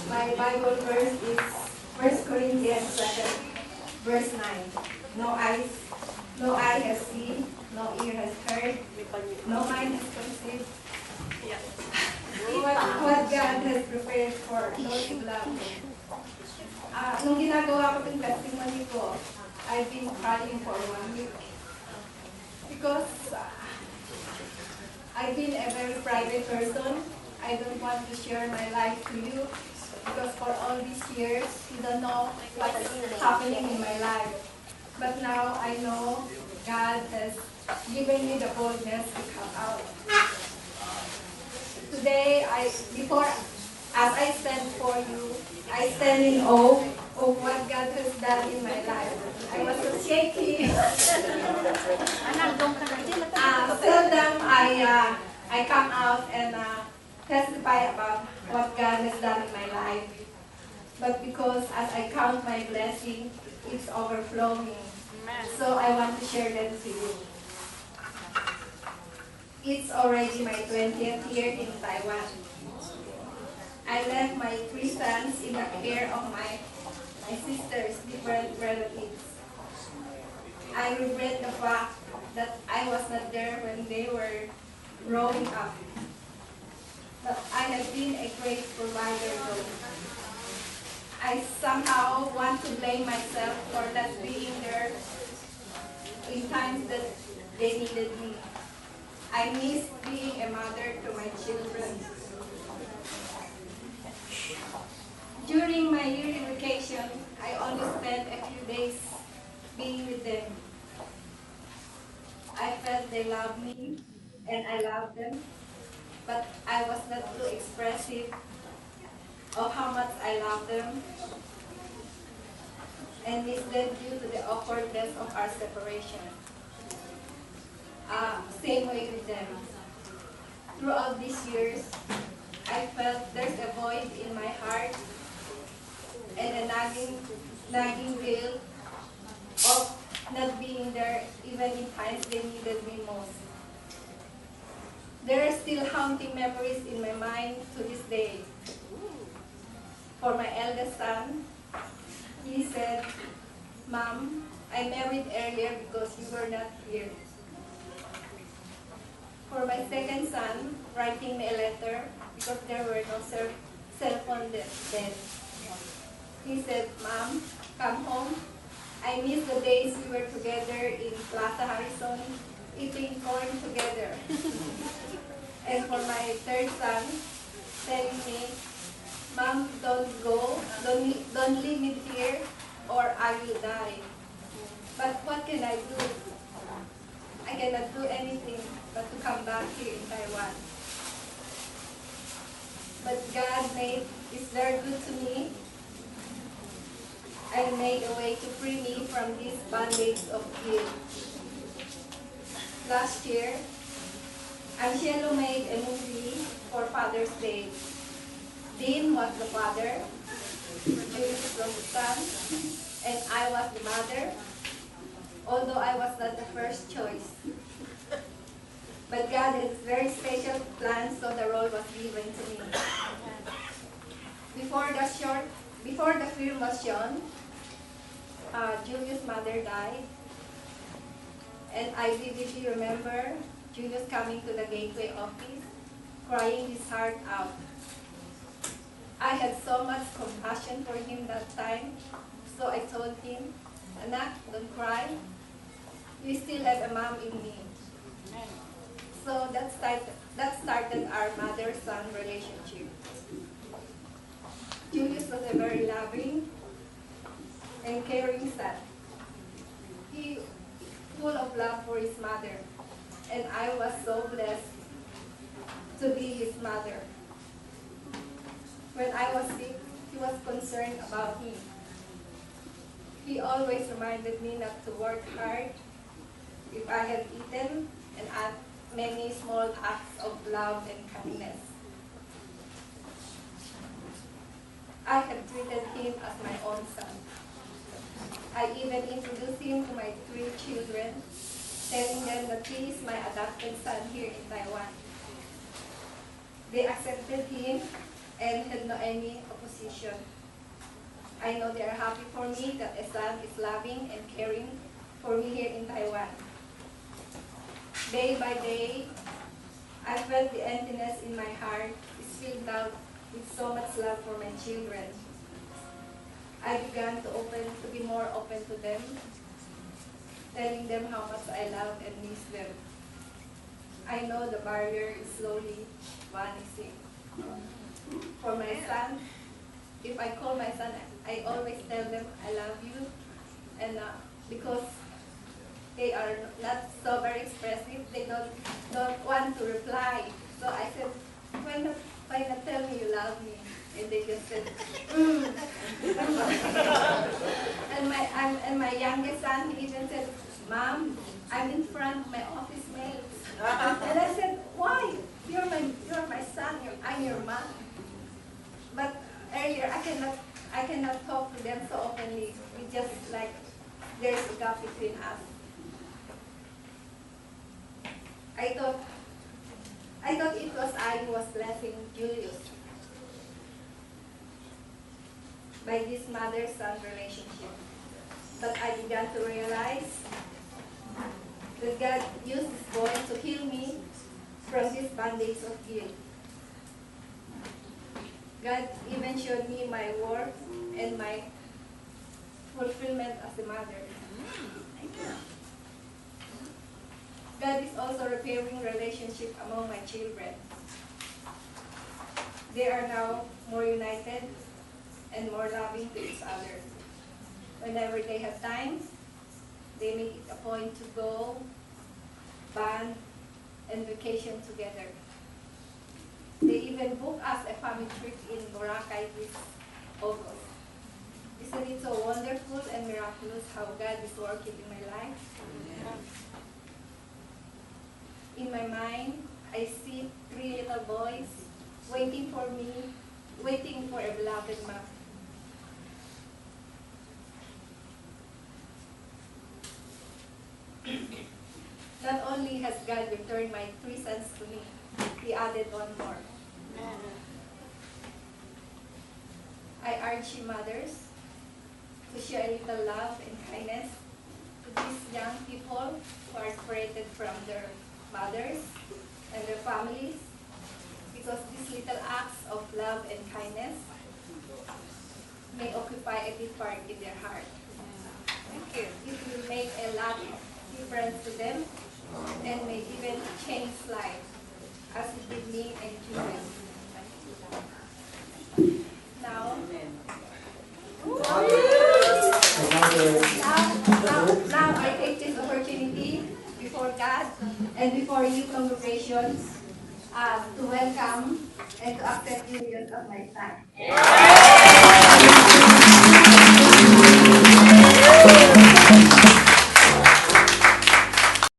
My Bible verse is 1 Corinthians 7, verse 9. No eye has seen, no ear has heard, no mind has conceived what God has prepared for those who love Him. Nung ginagawa ko yung testimony ko, I've been crying for 1 week because I've been a very private person. I don't want to share my life to you because for all these years, you don't know what's happening in my life. But now I know God has given me the boldness to come out. Today, as I stand for you, I stand in awe of what God has done in my life. I was so shaky. Seldom I come out and testify about what God has done in my life. But because as I count my blessing, it's overflowing. So I want to share them to you. It's already my 20th year in Taiwan. I left my 3 sons in the care of my sister's different relatives. I regret the fact that I was not there when they were growing up. But I have been a great provider though. I somehow want to blame myself for not being there in times that they needed me. I miss being a mother to my children. During my yearly vacation, I only spent a few days being with them. I felt they loved me and I loved them, but I was not too expressive of how much I love them and miss them due to the awkwardness of our separation. Same way with them. Throughout these years, I felt there's a void in my heart and a nagging guilt of not being there even in times they needed me most. There are still haunting memories in my mind to this day. For my eldest son, he said, "Mom, I married earlier because you were not here." For my second son, writing me a letter because there were no cell phone then. He said, "Mom, come home. I miss the days we were together in Plaza Harrison, eating corn together." And for my third son, telling me, "Mom, don't go, don't leave me here, or I will die." But what can I do? I cannot do anything but to come back here in Taiwan. But God is very good to me and made a way to free me from this bondage of guilt. Last year, Angelo made a movie for Father's Day. Dean was the father, Julius was the son, and I was the mother, although I was not the first choice. But God has very special plans, so the role was given to me. Before the film was shown, Julius' mother died, and I vividly remember Julius coming to the gateway office, crying his heart out. I had so much compassion for him that time, so I told him, "Anak, don't cry. You still have a mom in me." So that started our mother-son relationship. Julius was a very loving and caring son. He full of love for his mother, and I was so blessed to be his mother. When I was sick, he was concerned about me. He always reminded me not to work hard if I had eaten, and add many small acts of love and kindness. I have treated him as my own son. I even introduced him to my 3 children, telling them that he is my adopted son here in Taiwan. They accepted him and had no any opposition. I know they are happy for me that a son is loving and caring for me here in Taiwan. Day by day, I felt the emptiness in my heart is filled out with so much love for my children. I began to be more open to them, telling them how much I love and miss them. I know the barrier is slowly vanishing. For my son, if I call my son, I always tell them I love you, and because they are not so very expressive, they don't want to reply. So I said, why not tell me you love me? And they just said, and my youngest son, he even said, Mom, I'm in front of my office mates. And I said, why? You're my son. I'm your mom. But earlier, I cannot talk to them so openly. We just like there's a gap between us. I thought it was I who was blessing Julius by this mother-son relationship. But I began to realize that God used this boy to heal me from this bondage of guilt. God even showed me my worth and my fulfillment as a mother. God is also repairing relationship among my children. They are now more united and more loving to each other. Whenever they have time, they make it a point to go, band, and vacation together. They even book us a family trip in Boracay this August. Isn't it so wonderful and miraculous how God is working in my life? In my mind, I see 3 little boys waiting for me, waiting for a beloved mom. Not only has God returned my 3 sons to me, He added 1 more. I urge you mothers to show a little love and kindness to these young people who are separated from their mothers and their families, because these little acts of love and kindness may occupy a deep part in their heart. Thank you. It will make a lot of difference to them and may even change lives, as it did me and Julius. Now, now I take this opportunity before God and before you congregations to welcome and to accept Julius as my son.